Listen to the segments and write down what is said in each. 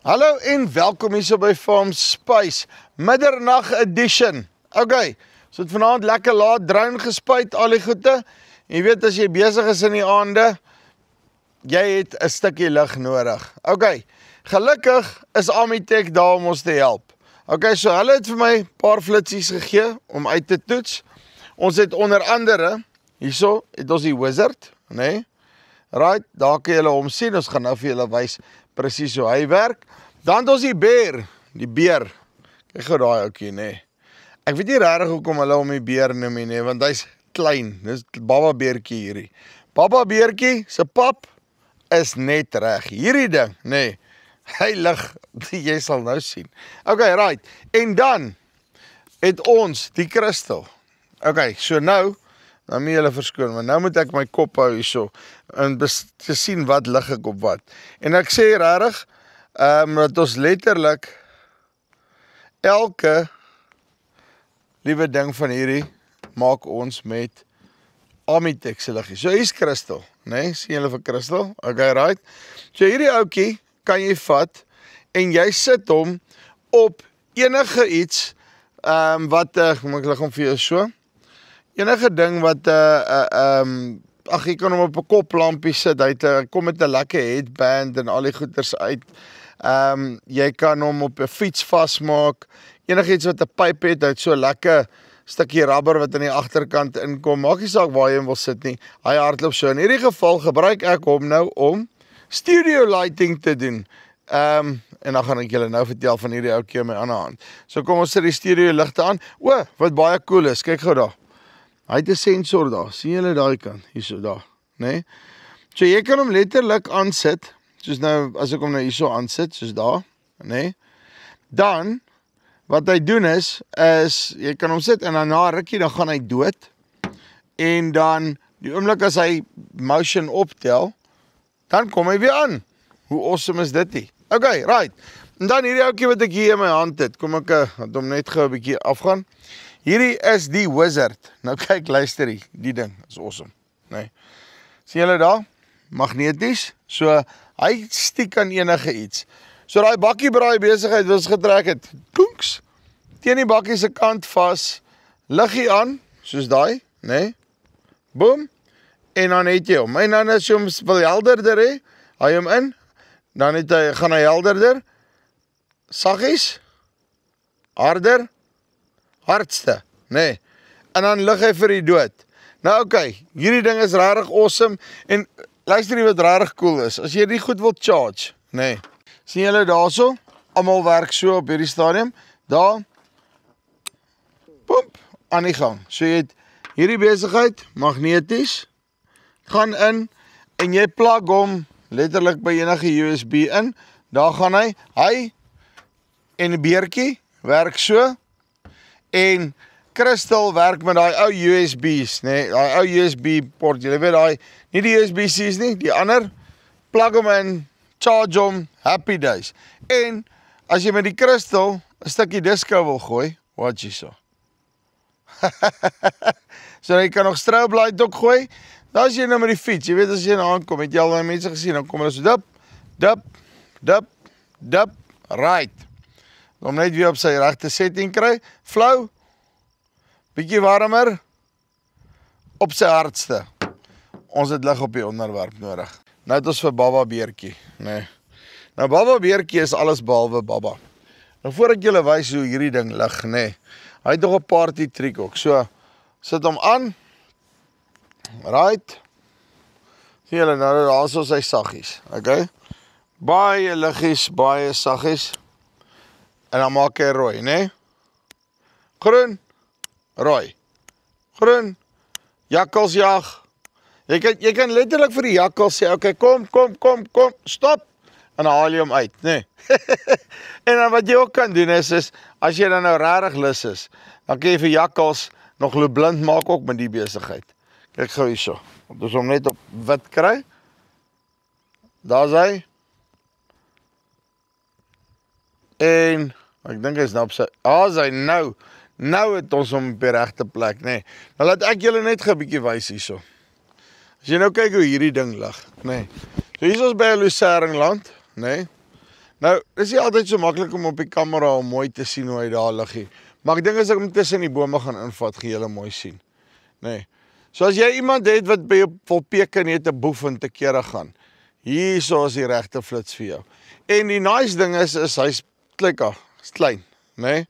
Hallo en welkom hier so by Farm Spice, middernag edition. Okay, so het vanaand lekker laat drone gespuit, al die goede. Jy weet as jy besig is in die aande, jy het 'n stukkie lig nodig. Okay, gelukkig is Amitech daar om ons te help. Okay, so hulle het vir my 'n paar flitsies gegee om uit te toets. Ons het onder andere, hierso het ons die Wizard, nee. Right, daar kan julle hom sien, ons gaan nou vir julle wys presies hoe hy werk. Dan het ons die beer. Kyk gou daai ouetjie, nee. Ek weet nie regtig hoekom hulle hom die beer noem nie, nee, want hy's klein. Dis baba beertjie hierdie. Baba beertjie se pap is net reg. Hierdie ding, nee. Hy lig, jy sal nou sien. Okay, right. En dan het ons die kristal. Okay, so nou moet julle verskoon, maar nou moet ek my kop hou hierso en te sien wat lig ek op wat. En ek sê regtig, dat ons letterlik elke liewe ding van hierdie maak ons met Amitech se liggie. So hier's kristal, né? Sien julle vir kristal? Okay, right. So hierdie ouetjie kan jy vat en jy sit hom op enige iets wat kom ek lig hom vir jou so. Enige ding wat ag jy kan hom op 'n koplampie sit. Hy kom met 'n lekker headband en al die goeders uit. Jy kan hom op 'n fiets vasmaak. Enigiets wat 'n pyp het, hy't so lekker stukkie rubber wat aan die agterkant inkom. Maak nie saak waar jy hom wil sit nie. Hy hardloop so. In hierdie geval gebruik ek hom nou om studio lighting te doen. En dan gaan ek julle nou vertel van hierdie ouetjie in my ander hand. So kom ons sit die studio ligte aan. O, wat baie cool is. Kyk gou daar. Hy het 'n sensor daar. Sien julle daai kant? Hierso daar, né? So jy kan hom letterlik aansit, soos nou as ek hom nou hierso aansit, soos daar, né? Dan wat hy doen is jy kan hom sit en dan na rukkie dan gaan hy dood. En dan die oomblik as hy motion optel, dan kom hy weer aan. Hoe awesome is dit nie? Okay, right. En dan hierdie ouetjie wat ek hier in my hand het, kom ek laat hom net gou 'n bietjie afgaan. Hierdie is die Wizard. Nou kyk, luister hier, die ding is awesome, nee. Sien julle daar? Magneties. So hy stiek aan enige iets. So daai bakkie braai besigheid wat ons getrek het, koeks, teen die bakkie se kant vas, liggie aan, soos daai, nee. Boom. En dan het jy hom. En dan as jy hom wil helderder hê, hy hom in, dan gaan hy helderder, saggies, harder, hardste, nee. En dan lig hy vir die dood. Nou okay, hierdie ding is regtig awesome en luister jy wat regtig cool is. As jy dit goed wil charge, nee. Sien julle daarso? Almal werk so op hierdie stadium. Daar. Pomp aan die gang. So jy het hierdie besigheid magneties gaan in en jy plug hom letterlik by enige USB in. Daar gaan hy en die beertjie werk so. En kristal werk met daai ou USB's, nee, daai ou USB port, jy weet daai, nie die USB-C's nie, die ander, plug hom in, charge hom, happy days. En as jy met die kristal 'n stukkie disco wil gooi, watch hierso. So jy kan nog strobe light ook gooi. Dan as jy nou met die fiets, jy weet as jy nou aankom, het jy al mense gesien, dan kom hulle so dip, right. Om net weer op sy regte setting kry, flou, bietjie warmer, op sy hardste. Ons het lig op die onderwerp nodig. Nou het ons vir baba beertjie, nee. Nou baba beertjie is alles behalwe baba. Nou voor ek julle wys hoe hierdie ding lig, nee. Hy het nog 'n party trick ook. So sit hom aan. Right. Sien julle nou daar is hy saggies, okay? Baie liggies, baie saggies. En dan maak hy rooi, né? Groen, rooi. Groen, jakkalsjag. Jy kan letterlik vir die jakkals sê, okay, kom, stop. En dan haal jy hom uit, né? En dan wat jy ook kan doen is, as jy dan nou regtig lus is, dan kan jy vir jakkals nog blind maak ook met die besigheid. Kyk gou hierso. Dus hom net op wit kry. Daar's hy. En ek dink hy is nou op sy, hy nou het ons hom op die regte plek, nee. Nou laat ek julle net 'n bietjie wys hierso. As jy nou kyk hoe hierdie ding lig, nee. So hier is ons by 'n Lucerne land, nee. Nou, dis nie altyd so maklik om op die kamera om mooi te sien hoe hy daar lig nie. Maar ek dink as ek hom tussen die bome gaan invat, gaan jy hulle mooi sien. Nee. So as jy iemand het wat by jou wil peek en net 'n boef in te kere gaan, hierso is die regte flits vir jou. En die nice ding is hy's klein, nee.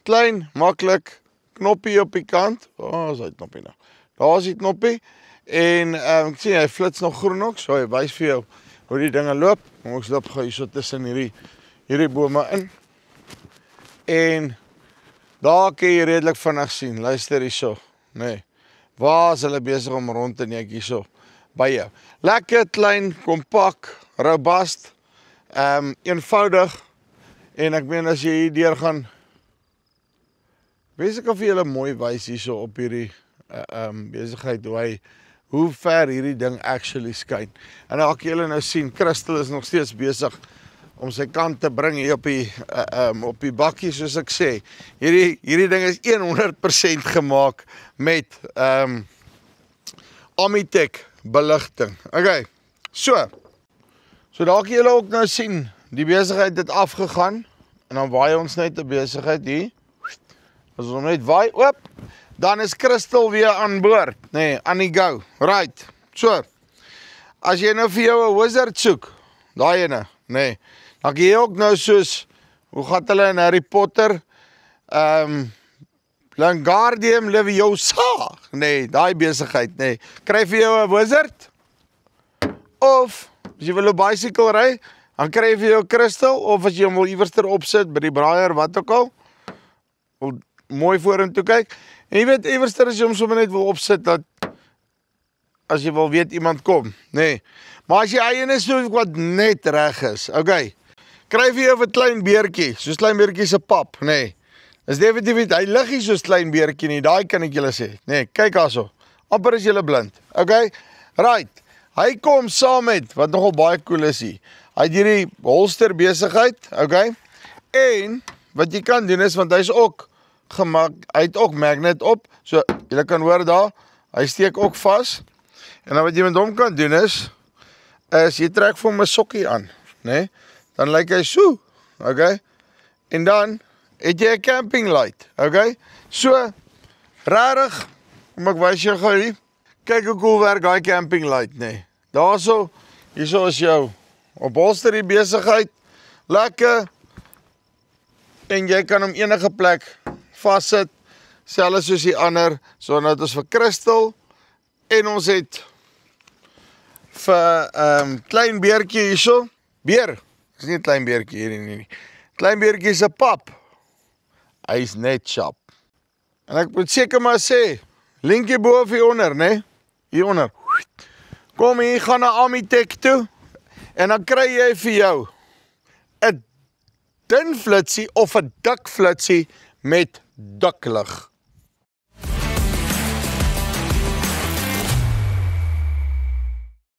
Klein, maklik, knoppie op die kant. Waar is hy knoppie nou? Daar is die knoppie. En ek sien hy flits nog groen ook, so hy wys vir jou hoe die dinge loop. Ons loop gou hierso tussen hierdie bome in. En daar kan jy redelik vinnig sien. Luister hierso, nee. Waar is hulle besig om rond te neek hierso by jou? Lekker klein, kompak, robust, eenvoudig. En ek meen as jy hier deur gaan, wees ek of jy hulle mooi wys hierso op hierdie besigheid hoe ver hierdie ding actually skyn. En as julle nou sien, Christel is nog steeds besig om sy kant te bring hier op die bakkie, soos ek sê. Hierdie ding is 100% gemaak met Amitec beligting. Okay, so daar kan julle ook nou sien, die besigheid het afgegaan, en dan waai ons net die besigheid hier. As ons net waai, oop, dan is Christel weer aan boord, nee, aan die go, right, so, as jy nou vir jou 'n wizard soek, daai ene, nee, dan kan jy ook nou soos, hoe gaat hulle in Harry Potter, Wingardium Leviosa, nee, daai besigheid, nee, kry vir jou 'n wizard, of, as jy wil 'n bicycle ry, dan kry jy vir jou Christel, of as jy hom wil iewerster opsit, by die braaier, wat ook al, wil mooi vorentoe kyk, en jy weet, iewerster as jy hom sommer net wil opsit, dat, as jy wil weet iemand kom, nee, maar as jy eie is wat net reg is, okay, kry vir jou 'n klein beertjie, soos klein beertjie se pap, nee, is definitief, hy lig nie soos klein beertjie nie, daai kan ek julle sê, nee, kyk daarso, amper is julle blind, okay, right, hy kom saam met, wat nogal baie cool is hier, hy het hierdie holster besigheid, okay, en, wat jy kan doen is, want hy is ook gemaak, hy het ook magnet op, so, julle kan hoor daar, hy steek ook vas, en dan wat jy met hom kan doen is jy trek vir hom 'n sokkie aan, nee, dan lyk hy so, okay, en dan het jy 'n camping light, okay, so, rarig, kom ek wys jou gou hier, kyk hoe cool werk die camping light, nee, daarso, hierso is jou, op holster die besigheid, lekker, en jy kan hom enige plek vassit, selfs soos die ander, so dat ons vir Christel, en ons het vir klein beertjie hierso, beer, is nie 'n klein beertjie hier nie, klein beertjie se pap, hy is net sharp, en ek moet seker maar sê, linkie bo of hieronder, nee, hieronder, kom hier, gaan na Amitec toe, en dan kry jy vir jou, 'n dun flitsie, of 'n dik flitsie, met diklig.